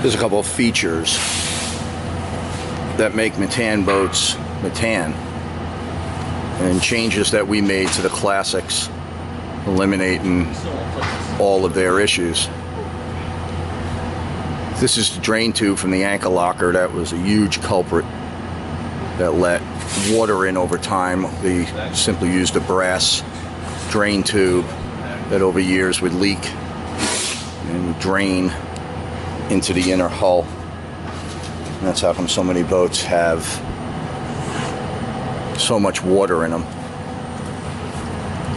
There's a couple of features that make Metan boats Metan, and changes that we made to the Classics, eliminating all of their issues. This is the drain tube from the anchor locker. That was a huge culprit that let water in over time. They simply used a brass drain tube that over years would leak and would drain into the inner hull. And that's how come so many boats have so much water in them.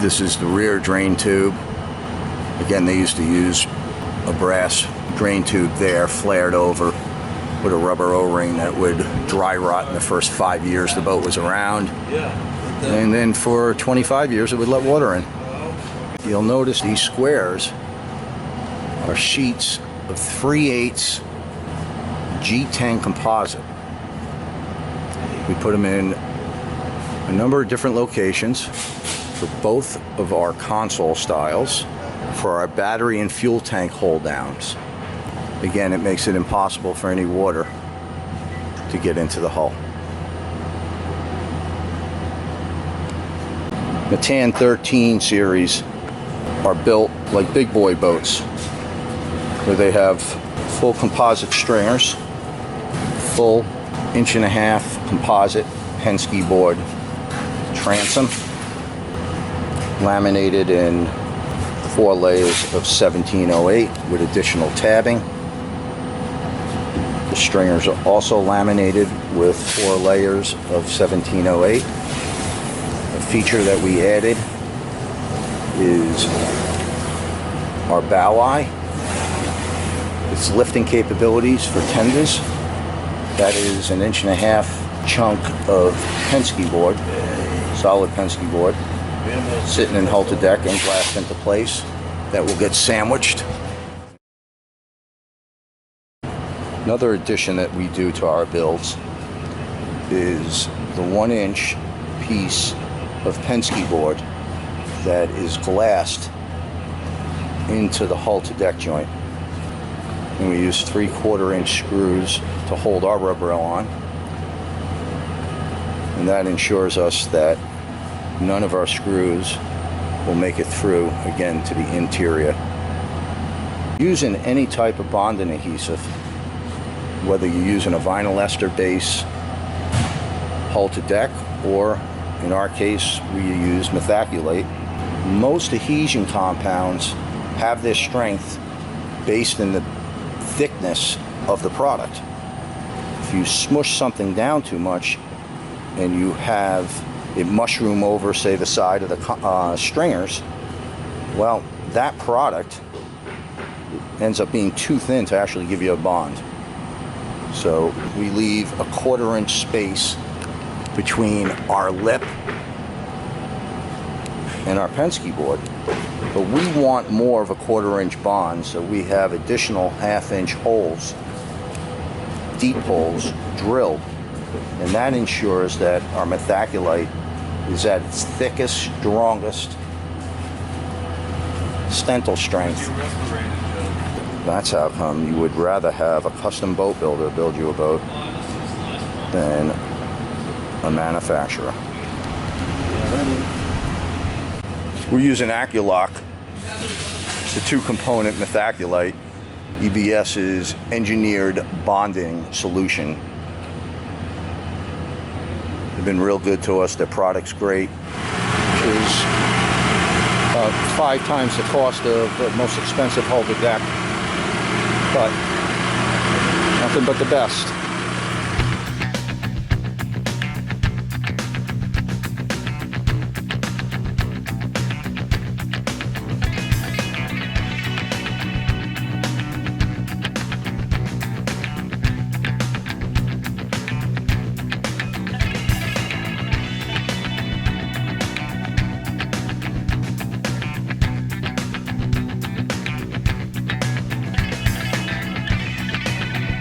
This is the rear drain tube. Again, they used to use a brass drain tube there, flared over with a rubber O-ring that would dry rot in the first 5 years the boat was around. And then for 25 years it would let water in. You'll notice these squares are sheets of 3/8 G10 composite. We put them in a number of different locations for both of our console styles, for our battery and fuel tank hold downs. Again, it makes it impossible for any water to get into the hull. Metan 13 series are built like big boy boats, where they have full composite stringers, full 1.5-inch composite Penske board transom, laminated in 4 layers of 1708 with additional tabbing. The stringers are also laminated with 4 layers of 1708. A feature that we added is our bow eye. Its lifting capabilities for tenders. That is an 1.5-inch chunk of Penske board, solid Penske board, sitting in hull to deck and glassed into place, that will get sandwiched. Another addition that we do to our builds is the 1-inch piece of Penske board that is glassed into the hull to deck joint. And we use 3/4-inch screws to hold our rubber rail on. And that ensures us that none of our screws will make it through, again, to the interior. Using any type of bonding adhesive, whether you're using a vinyl ester base, hull to deck, or in our case, we use methaculate, most adhesion compounds have their strength based in the thickness of the product. If you smush something down too much and you have it mushroom over, say, the side of the stringers, well, that product ends up being too thin to actually give you a bond. So we leave a 1/4-inch space between our lip and our Penske board, but we want more of a 1/4-inch bond, so we have additional 1/2-inch holes, deep holes, drilled, and that ensures that our methaculite is at its thickest, strongest stental strength. That's how come you would rather have a custom boat builder build you a boat than a manufacturer. We're using Acculock. It's a 2-component methaculite. EBS's engineered bonding solution. They've been real good to us. Their product's great. Which is 5 times the cost of the most expensive hull to deck. But nothing but the best.